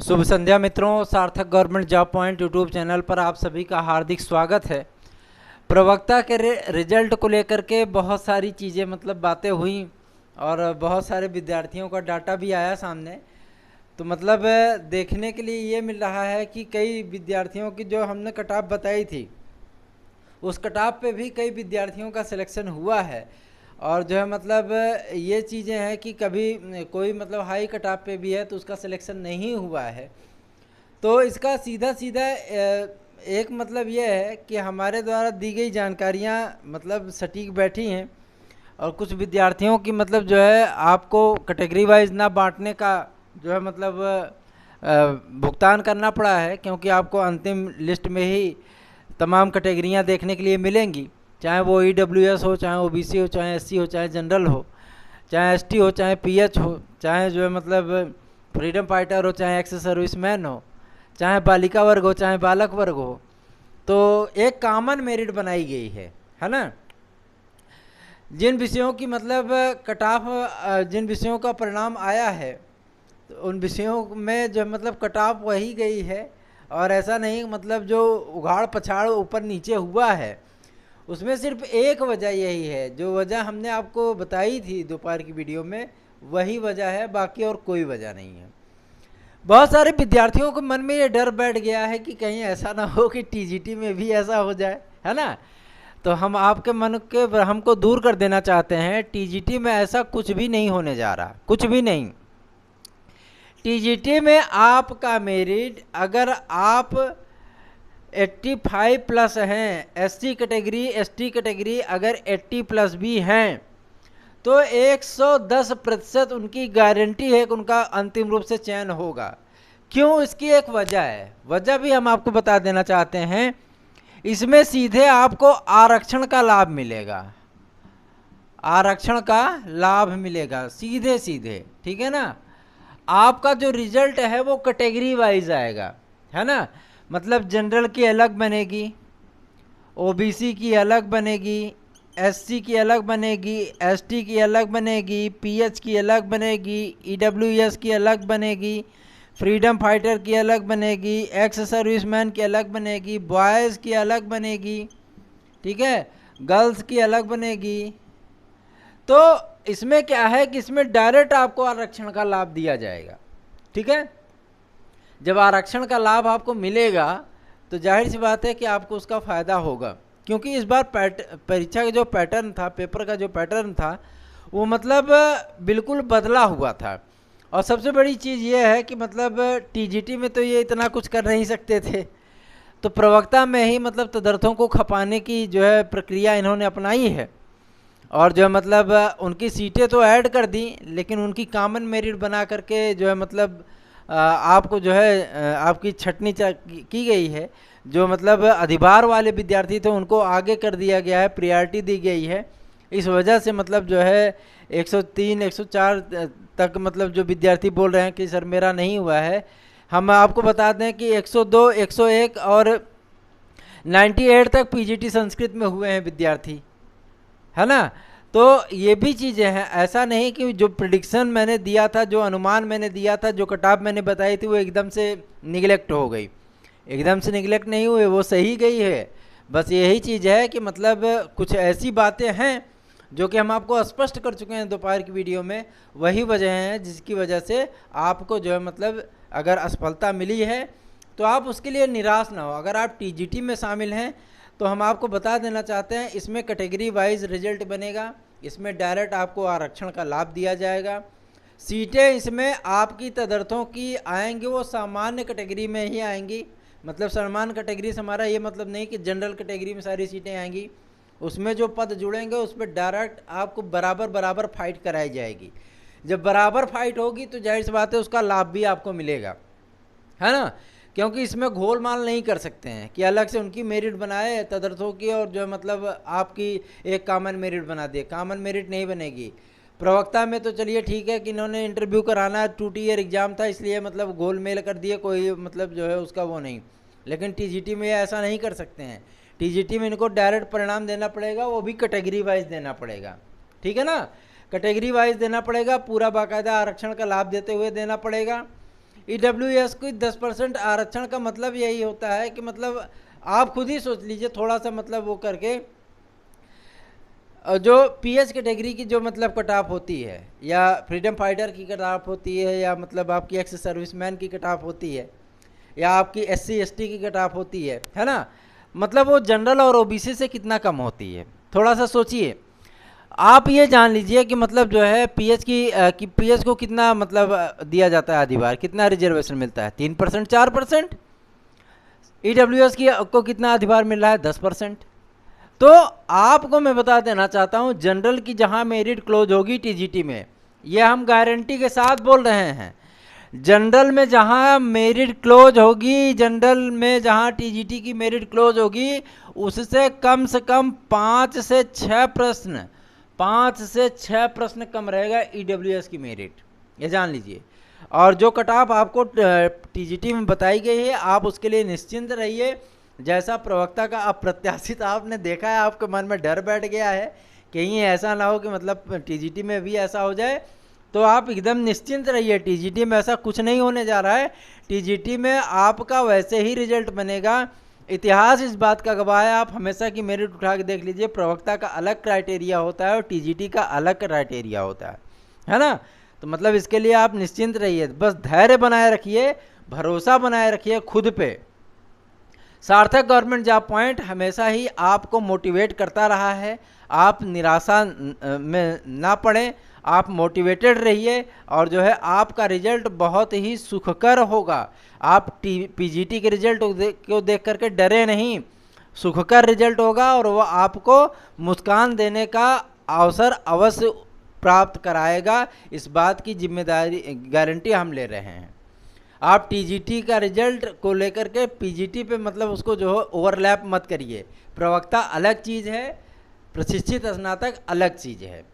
शुभ संध्या मित्रों, सार्थक government job point YouTube channel पर आप सभी का हार्दिक स्वागत है। प्रवक्ता के रिजल्ट को लेकर के बहुत सारी चीज़ें बातें हुई और बहुत सारे विद्यार्थियों का डाटा भी आया सामने। तो देखने के लिए ये मिल रहा है कि कई विद्यार्थियों की जो हमने कट ऑफ बताई थी उस कट ऑफ पे भी कई विद्यार्थियों का सिलेक्शन हुआ है। और जो है ये चीज़ें हैं कि कभी कोई हाई कट ऑफ पे भी है तो उसका सिलेक्शन नहीं हुआ है। तो इसका सीधा सीधा एक ये है कि हमारे द्वारा दी गई जानकारियाँ सटीक बैठी हैं और कुछ विद्यार्थियों की जो है आपको कैटेगरी वाइज ना बांटने का जो है भुगतान करना पड़ा है, क्योंकि आपको अंतिम लिस्ट में ही तमाम कैटेगरियाँ देखने के लिए मिलेंगी, चाहे वो EWS हो, चाहे OBC हो, चाहे SC हो, चाहे जनरल हो, चाहे ST हो, चाहे PH हो, चाहे जो है फ्रीडम फाइटर हो, चाहे एक्स सर्विसमैन हो, चाहे बालिका वर्ग हो, चाहे बालक वर्ग हो। तो एक कॉमन मेरिट बनाई गई है ना। जिन विषयों की कट ऑफ जिन विषयों का परिणाम आया है तो उन विषयों में जो कट ऑफ वही गई है, और ऐसा नहीं जो उघाड़ पछाड़ ऊपर नीचे हुआ है उसमें सिर्फ एक वजह यही है, जो वजह हमने आपको बताई थी दोपहर की वीडियो में, वही वजह है, बाकी और कोई वजह नहीं है। बहुत सारे विद्यार्थियों के मन में ये डर बैठ गया है कि कहीं ऐसा ना हो कि TGT में भी ऐसा हो जाए, है ना। तो हम आपके मन के भ्रम को दूर कर देना चाहते हैं। TGT में ऐसा कुछ भी नहीं होने जा रहा, कुछ भी नहीं। TGT में आपका मेरिट अगर आप 85 प्लस हैं, SC कैटेगरी ST कैटेगरी अगर 80 प्लस भी हैं तो 110% उनकी गारंटी है कि उनका अंतिम रूप से चयन होगा। क्यों? इसकी एक वजह है, वजह भी हम आपको बता देना चाहते हैं। इसमें सीधे आपको आरक्षण का लाभ मिलेगा, आरक्षण का लाभ मिलेगा सीधे सीधे, ठीक है ना। आपका जो रिजल्ट है वो कैटेगरी वाइज आएगा, है ना। जनरल की अलग बनेगी, OBC की अलग बनेगी, SC की अलग बनेगी, ST की अलग बनेगी, PH की अलग बनेगी, EWS की अलग बनेगी, फ्रीडम फाइटर की अलग बनेगी, एक्स सर्विसमैन की अलग बनेगी, बॉयज़ की अलग बनेगी, ठीक है, गर्ल्स की अलग बनेगी। तो इसमें क्या है कि इसमें डायरेक्ट आपको आरक्षण का लाभ दिया जाएगा, ठीक है। जब आरक्षण का लाभ आपको मिलेगा तो जाहिर सी बात है कि आपको उसका फ़ायदा होगा, क्योंकि इस बार परीक्षा का जो पैटर्न था, पेपर का जो पैटर्न था वो बिल्कुल बदला हुआ था। और सबसे बड़ी चीज़ ये है कि TGT में तो ये इतना कुछ कर नहीं सकते थे, तो प्रवक्ता में ही तदर्थों को खपाने की जो है प्रक्रिया इन्होंने अपनाई है। और जो उनकी सीटें तो ऐड कर दी, लेकिन उनकी कॉमन मेरिट बना करके जो है आपको जो है आपकी छटनी की गई है। जो अधिभार वाले विद्यार्थी थे उनको आगे कर दिया गया है, प्रियॉरिटी दी गई है। इस वजह से जो है 103 104 तक जो विद्यार्थी बोल रहे हैं कि सर मेरा नहीं हुआ है, हम आपको बता दें कि 102 101 और 98 तक PGT संस्कृत में हुए हैं विद्यार्थी, है ना। तो ये भी चीज़ें हैं, ऐसा नहीं कि जो प्रिडिक्शन मैंने दिया था, जो अनुमान मैंने दिया था, जो कट ऑफ मैंने बताई थी वो एकदम से निगलेक्ट हो गई। एकदम से निगलेक्ट नहीं हुए, वो सही गई है। बस यही चीज़ है कि कुछ ऐसी बातें हैं जो कि हम आपको स्पष्ट कर चुके हैं दोपहर की वीडियो में। वही वजह हैं जिसकी वजह से आपको जो है अगर असफलता मिली है तो आप उसके लिए निराश ना हो। अगर आप TGT में शामिल हैं तो हम आपको बता देना चाहते हैं, इसमें कैटेगरी वाइज रिजल्ट बनेगा, इसमें डायरेक्ट आपको आरक्षण का लाभ दिया जाएगा। सीटें इसमें आपकी तदर्थों की आएंगी वो सामान्य कैटेगरी में ही आएंगी। सामान्य कैटेगरी से हमारा ये नहीं कि जनरल कैटेगरी में सारी सीटें आएंगी, उसमें जो पद जुड़ेंगे उस पर डायरेक्ट आपको बराबर बराबर फाइट कराई जाएगी। जब बराबर फाइट होगी तो जाहिर सी बात है उसका लाभ भी आपको मिलेगा, है ना। क्योंकि इसमें घोलमाल नहीं कर सकते हैं कि अलग से उनकी मेरिट बनाए तदर्थों की और जो आपकी एक कॉमन मेरिट बना दिए। कॉमन मेरिट नहीं बनेगी। प्रवक्ता में तो चलिए ठीक है कि इन्होंने इंटरव्यू कराना, 2 ईयर एग्ज़ाम था इसलिए गोल मेल कर दिए, कोई जो है उसका वो नहीं। लेकिन TGT में ऐसा नहीं कर सकते हैं। TGT में इनको डायरेक्ट परिणाम देना पड़ेगा, वो भी कैटेगरी वाइज देना पड़ेगा, ठीक है ना। कैटेगरी वाइज देना पड़ेगा, पूरा बाकायदा आरक्षण का लाभ देते हुए देना पड़ेगा। ईडब्ल्यूएस को 10% आरक्षण का मतलब यही होता है कि मतलब आप खुद ही सोच लीजिए थोड़ा सा मतलब वो करके, जो पीएच कैटेगरी की जो मतलब कट ऑफ होती है, या फ्रीडम फाइटर की कट ऑफ होती है, या मतलब आपकी एक्स सर्विसमैन की कट ऑफ होती है, या आपकी एससी एसटी की कट ऑफ होती है ना, मतलब वो जनरल और ओबीसी से कितना कम होती है। थोड़ा सा सोचिए, आप ये जान लीजिए कि मतलब जो है पीएच की पीएच को कितना मतलब दिया जाता है आधी बार, कितना रिजर्वेशन मिलता है, 3% 4%। ईडब्ल्यूएस की को कितना आधी बार मिल रहा है, 10%। तो आपको मैं बता देना चाहता हूं, जनरल की जहां मेरिट क्लोज होगी टीजीटी में, ये हम गारंटी के साथ बोल रहे हैं, जनरल में जहां मेरिट क्लोज होगी, जनरल में जहां टीजीटी की मेरिट क्लोज होगी, उससे कम से कम 5 से 6 प्रश्न, 5 से 6 प्रश्न कम रहेगा ईडब्ल्यूएस की मेरिट, ये जान लीजिए। और जो कट ऑफ आपको टीजीटी में बताई गई है, आप उसके लिए निश्चिंत रहिए। जैसा प्रवक्ता का अप्रत्याशित आपने देखा है, आपके मन में डर बैठ गया है कहीं ऐसा ना हो कि मतलब टीजीटी में भी ऐसा हो जाए, तो आप एकदम निश्चिंत रहिए, टीजीटी में ऐसा कुछ नहीं होने जा रहा है। टीजीटी में आपका वैसे ही रिजल्ट बनेगा। इतिहास इस बात का गवाह है, आप हमेशा की मेरिट उठा के देख लीजिए, प्रवक्ता का अलग क्राइटेरिया होता है और टीजीटी का अलग क्राइटेरिया होता है ना। तो मतलब इसके लिए आप निश्चिंत रहिए, बस धैर्य बनाए रखिए, भरोसा बनाए रखिए खुद पे। सार्थक गवर्नमेंट जॉब पॉइंट हमेशा ही आपको मोटिवेट करता रहा है, आप निराशा में ना पड़ें, आप मोटिवेटेड रहिए, और जो है आपका रिजल्ट बहुत ही सुखकर होगा। आप पीजीटी के रिजल्ट को देख करके डरे नहीं, सुखकर रिजल्ट होगा, और वो आपको मुस्कान देने का अवसर अवश्य प्राप्त कराएगा। इस बात की जिम्मेदारी गारंटी हम ले रहे हैं। आप टीजीटी का रिजल्ट को लेकर के पीजीटी पे मतलब उसको जो है ओवरलैप मत करिए। प्रवक्ता अलग चीज़ है, प्रशिक्षित स्नातक अलग चीज़ है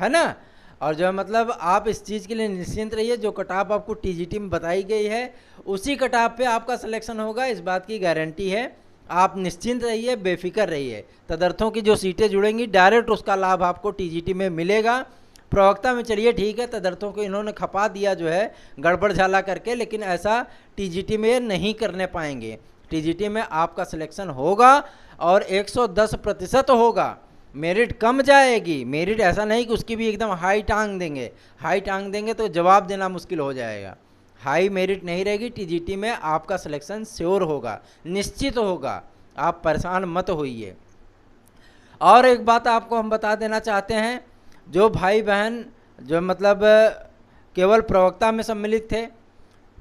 ना। और जो है मतलब आप इस चीज़ के लिए निश्चिंत रहिए, जो कटाप आपको टीजीटी में बताई गई है उसी कटाप पे आपका सिलेक्शन होगा, इस बात की गारंटी है। आप निश्चिंत रहिए, बेफिक्र रहिए। तदर्थों की जो सीटें जुड़ेंगी डायरेक्ट उसका लाभ आपको टीजीटी में मिलेगा। प्रवक्ता में चलिए ठीक है, तदर्थों को इन्होंने खपा दिया जो है गड़बड़ झाला करके, लेकिन ऐसा टीजीटी में नहीं करने पाएंगे। टीजीटी में आपका सिलेक्शन होगा और 110% होगा। मेरिट कम जाएगी, मेरिट ऐसा नहीं कि उसकी भी एकदम हाई टांग देंगे, हाई टांग देंगे तो जवाब देना मुश्किल हो जाएगा। हाई मेरिट नहीं रहेगी, टीजीटी में आपका सिलेक्शन श्योर होगा, निश्चित होगा, आप परेशान मत होइए। और एक बात आपको हम बता देना चाहते हैं, जो भाई बहन जो मतलब केवल प्रवक्ता में सम्मिलित थे,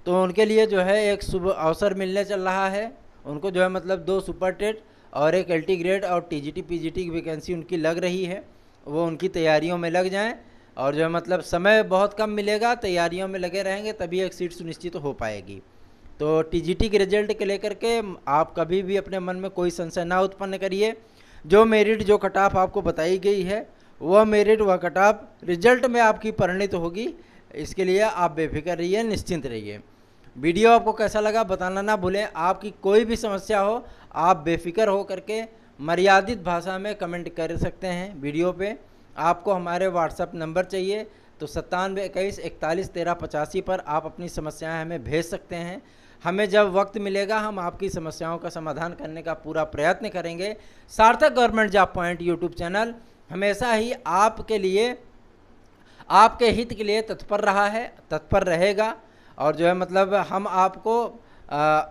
तो उनके लिए जो है एक शुभ अवसर मिलने चल रहा है। उनको जो है मतलब 2 सुपर टेट और एक एलटी ग्रेड और टीजीटी पीजीटी की वैकेंसी उनकी लग रही है, वो उनकी तैयारियों में लग जाएं। और जो है मतलब समय बहुत कम मिलेगा, तैयारियों में लगे रहेंगे तभी एक सीट सुनिश्चित हो पाएगी। तो टीजीटी के रिजल्ट के लेकर के आप कभी भी अपने मन में कोई संशय ना उत्पन्न करिए। जो मेरिट जो कट ऑफ आपको बताई गई है वह मेरिट वह कट ऑफ रिजल्ट में आपकी परिणित होगी, इसके लिए आप बेफिक्र रहिए, निश्चिंत रहिए। वीडियो आपको कैसा लगा बताना ना भूलें। आपकी कोई भी समस्या हो आप बेफिक्र हो करके मर्यादित भाषा में कमेंट कर सकते हैं वीडियो पे। आपको हमारे व्हाट्सएप नंबर चाहिए तो 9721411385 पर आप अपनी समस्याएं हमें भेज सकते हैं। हमें जब वक्त मिलेगा हम आपकी समस्याओं का समाधान करने का पूरा प्रयत्न करेंगे। सार्थक government job point YouTube channel हमेशा ही आपके लिए, आपके हित के लिए तत्पर रहा है, तत्पर रहेगा। और जो है मतलब हम आपको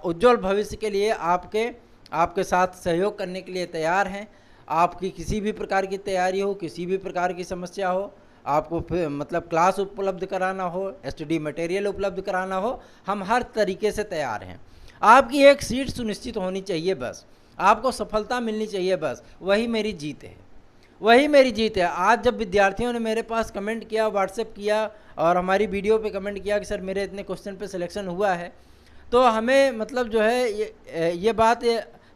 उज्जवल भविष्य के लिए आपके साथ सहयोग करने के लिए तैयार हैं। आपकी किसी भी प्रकार की तैयारी हो, किसी भी प्रकार की समस्या हो, आपको मतलब क्लास उपलब्ध कराना हो, स्टडी मटेरियल उपलब्ध कराना हो, हम हर तरीके से तैयार हैं। आपकी एक सीट सुनिश्चित होनी चाहिए, बस आपको सफलता मिलनी चाहिए, बस वही मेरी जीत है, वही मेरी जीत है। आज जब विद्यार्थियों ने मेरे पास कमेंट किया, व्हाट्सएप किया और हमारी वीडियो पे कमेंट किया कि सर मेरे इतने क्वेश्चन पे सिलेक्शन हुआ है, तो हमें मतलब जो है ये बात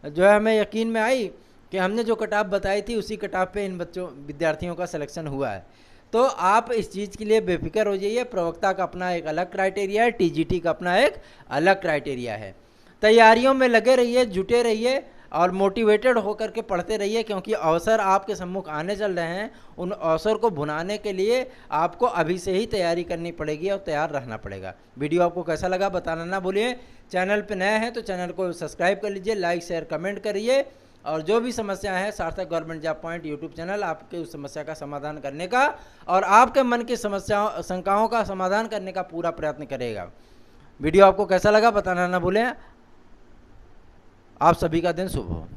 जो है हमें यकीन में आई कि हमने जो कट ऑफ बताई थी उसी कट ऑफ पे इन विद्यार्थियों का सिलेक्शन हुआ है। तो आप इस चीज़ के लिए बेफिक्र हो जाइए। प्रवक्ता का अपना एक अलग क्राइटेरिया है, टीजीटी का अपना एक अलग क्राइटेरिया है। तैयारियों में लगे रहिए, जुटे रहिए। और मोटिवेटेड होकर के पढ़ते रहिए, क्योंकि अवसर आपके सम्मुख आने चल रहे हैं। उन अवसर को भुनाने के लिए आपको अभी से ही तैयारी करनी पड़ेगी और तैयार रहना पड़ेगा। वीडियो आपको कैसा लगा बताना ना भूलिए। चैनल पे नए हैं तो चैनल को सब्सक्राइब कर लीजिए, लाइक शेयर कमेंट करिए, और जो भी समस्या है सार्थक government job point YouTube channel आपके उस समस्या का समाधान करने का और आपके मन की समस्याओं शंकाओं का समाधान करने का पूरा प्रयत्न करेगा। वीडियो आपको कैसा लगा बताना ना भूलें। आप सभी का दिन शुभ हो।